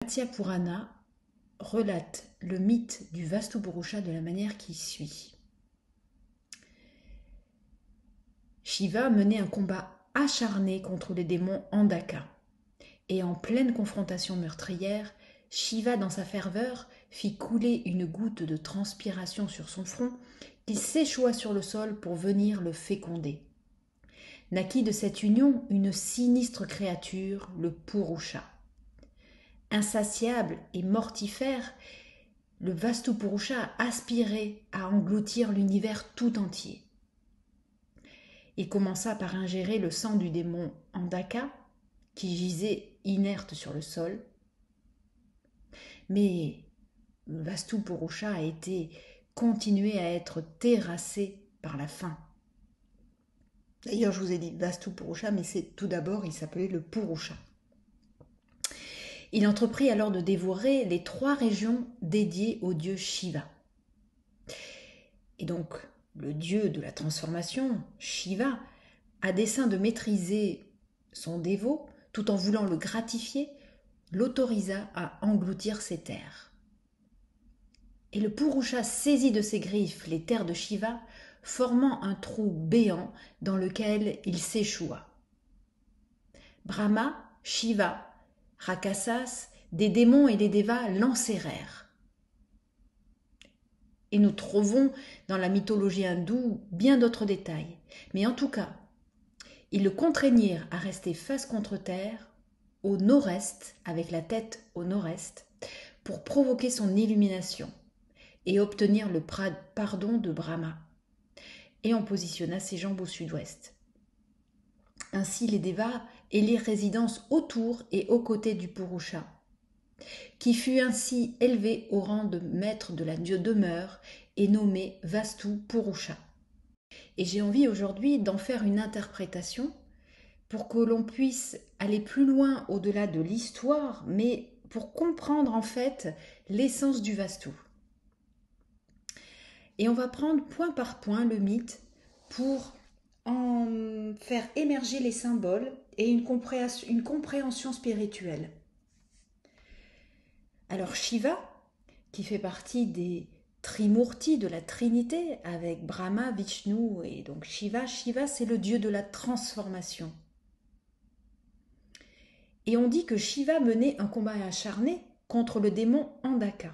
Matsya Purana relate le mythe du Vastu-Purusha de la manière qui suit. Shiva menait un combat acharné contre les démons Andaka. Et en pleine confrontation meurtrière, Shiva, dans sa ferveur, fit couler une goutte de transpiration sur son front qui s'échoua sur le sol pour venir le féconder. Naquit de cette union une sinistre créature, le Purusha. Insatiable et mortifère, le Vastu-Purusha aspirait à engloutir l'univers tout entier. Il commença par ingérer le sang du démon Andaka, qui gisait inerte sur le sol. Mais le Vastu-Purusha a été continué à être terrassé par la faim. D'ailleurs, je vous ai dit Vastu-Purusha, mais c'est tout d'abord, il s'appelait le Purusha. Il entreprit alors de dévorer les 3 régions dédiées au dieu Shiva. Et donc, le dieu de la transformation, Shiva, à dessein de maîtriser son dévot, tout en voulant le gratifier, l'autorisa à engloutir ses terres. Et le Purusha saisit de ses griffes les terres de Shiva, formant un trou béant dans lequel il s'échoua. Brahma, Shiva, Rakshasas, des démons et des dévas l'enserrèrent. Et nous trouvons dans la mythologie hindoue bien d'autres détails. Mais en tout cas, ils le contraignirent à rester face contre terre, au nord-est, avec la tête au nord-est, pour provoquer son illumination et obtenir le pardon de Brahma. Et on positionna ses jambes au sud-ouest. Ainsi, les Devas élirent résidence autour et aux côtés du Purusha, qui fut ainsi élevé au rang de maître de la demeure et nommé Vastu-Purusha. Et j'ai envie aujourd'hui d'en faire une interprétation pour que l'on puisse aller plus loin au-delà de l'histoire, mais pour comprendre en fait l'essence du Vastu. Et on va prendre point par point le mythe pour en faire émerger les symboles et une compréhension spirituelle. Alors Shiva, qui fait partie des Trimurti, de la Trinité, avec Brahma, Vishnu et donc Shiva. Shiva, c'est le dieu de la transformation. Et on dit que Shiva menait un combat acharné contre le démon Andaka.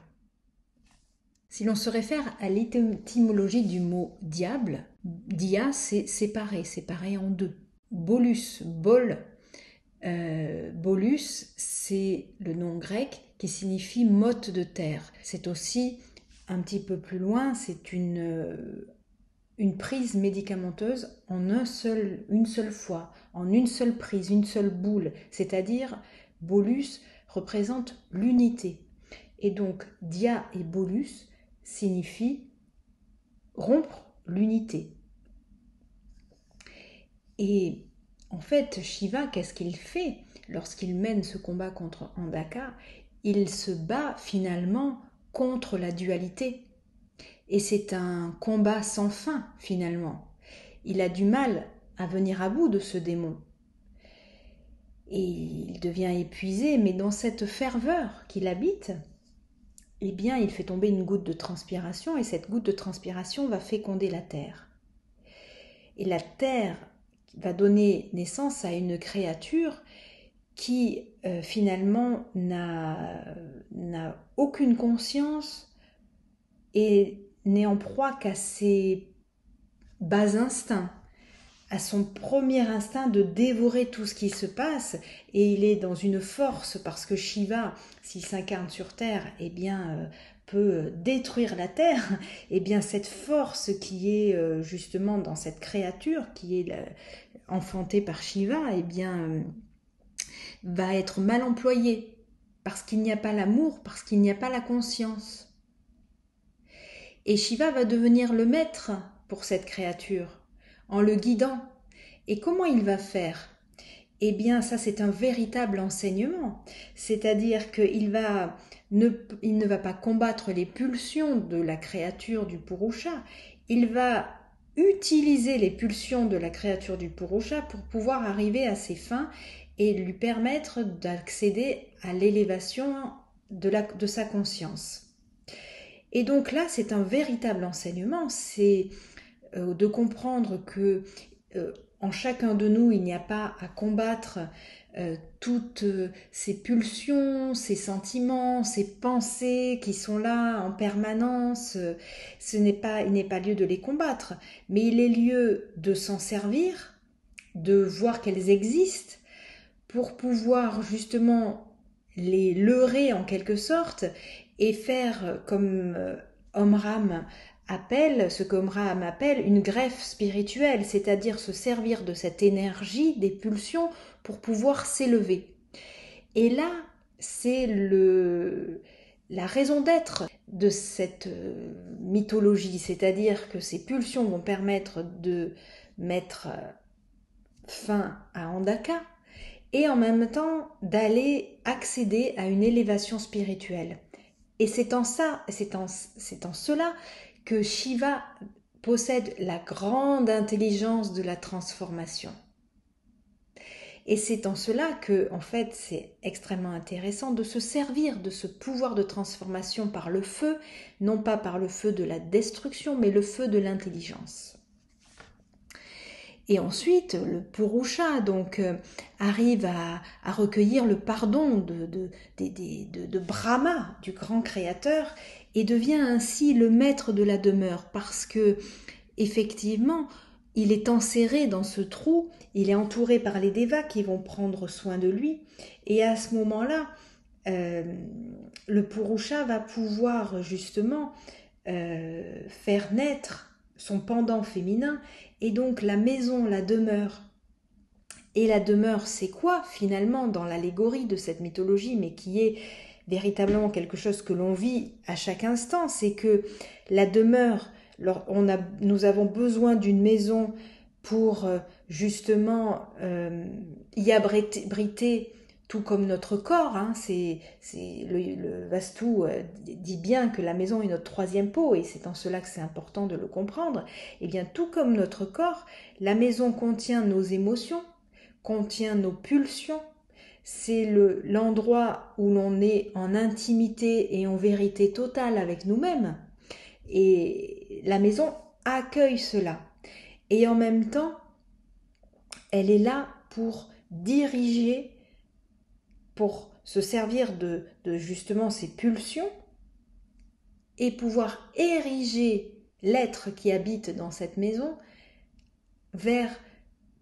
Si l'on se réfère à l'étymologie du mot diable, dia c'est séparé en 2. Bolus, bolus, c'est le nom grec qui signifie motte de terre. C'est aussi un petit peu plus loin, c'est une prise médicamenteuse en une seule fois, en une seule prise, une seule boule. C'est-à-dire, bolus représente l'unité. Et donc, dia et bolus signifient rompre l'unité. Et en fait, Shiva, qu'est-ce qu'il fait lorsqu'il mène ce combat contre Andaka? Il se bat finalement contre la dualité. Et c'est un combat sans fin finalement. Il a du mal à venir à bout de ce démon. Et il devient épuisé, mais dans cette ferveur qu'il habite, eh bien, il fait tomber une goutte de transpiration et cette goutte de transpiration va féconder la terre. Et la terre va donner naissance à une créature qui finalement n'a aucune conscience et n'est en proie qu'à ses bas instincts, à son premier instinct de dévorer tout ce qui se passe, et il est dans une force parce que Shiva, s'il s'incarne sur terre, eh bien peut détruire la terre. Et bien cette force qui est justement dans cette créature qui est enfantée par Shiva, eh bien va être mal employée parce qu'il n'y a pas l'amour, parce qu'il n'y a pas la conscience. Et Shiva va devenir le maître pour cette créature, en le guidant. Et comment il va faire? Eh bien, ça c'est un véritable enseignement. C'est-à-dire qu'il ne va pas combattre les pulsions de la créature du Purusha. Il va utiliser les pulsions de la créature du Purusha pour pouvoir arriver à ses fins et lui permettre d'accéder à l'élévation de sa conscience. Et donc là, c'est un véritable enseignement, c'est de comprendre que en chacun de nous, il n'y a pas à combattre toutes ces pulsions, ces sentiments, ces pensées qui sont là en permanence. Il n'est pas lieu de les combattre, mais il est lieu de s'en servir, de voir qu'elles existent pour pouvoir justement les leurrer en quelque sorte et faire comme Omram appelle, ce qu'Omram appelle une greffe spirituelle, c'est-à-dire se servir de cette énergie, des pulsions, pour pouvoir s'élever. Et là, c'est la raison d'être de cette mythologie, c'est-à-dire que ces pulsions vont permettre de mettre fin à Andaka, et en même temps d'aller accéder à une élévation spirituelle. Et c'est en cela que Shiva possède la grande intelligence de la transformation. Et c'est en cela que, en fait, c'est extrêmement intéressant de se servir de ce pouvoir de transformation par le feu, non pas par le feu de la destruction, mais le feu de l'intelligence. Et ensuite, le Purusha donc arrive à recueillir le pardon de Brahma, du grand créateur, et devient ainsi le maître de la demeure, parce que effectivement, il est enserré dans ce trou, il est entouré par les Devas qui vont prendre soin de lui, et à ce moment-là, le Purusha va pouvoir justement faire naître son pendant féminin, et donc la maison, la demeure. Et la demeure, c'est quoi finalement dans l'allégorie de cette mythologie, mais qui est véritablement quelque chose que l'on vit à chaque instant, c'est que la demeure, nous avons besoin d'une maison pour justement y abriter tout comme notre corps, hein, le Vastu dit bien que la maison est notre troisième peau, et c'est en cela que c'est important de le comprendre. Et bien tout comme notre corps, la maison contient nos émotions, contient nos pulsions, c'est l'endroit où l'on est en intimité et en vérité totale avec nous-mêmes, et la maison accueille cela. Et en même temps, elle est là pour diriger, pour se servir de justement ces pulsions et pouvoir ériger l'être qui habite dans cette maison vers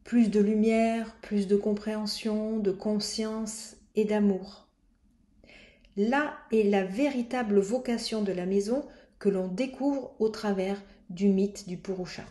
plus de lumière, plus de compréhension, de conscience et d'amour. Là est la véritable vocation de la maison que l'on découvre au travers du mythe du Purusha.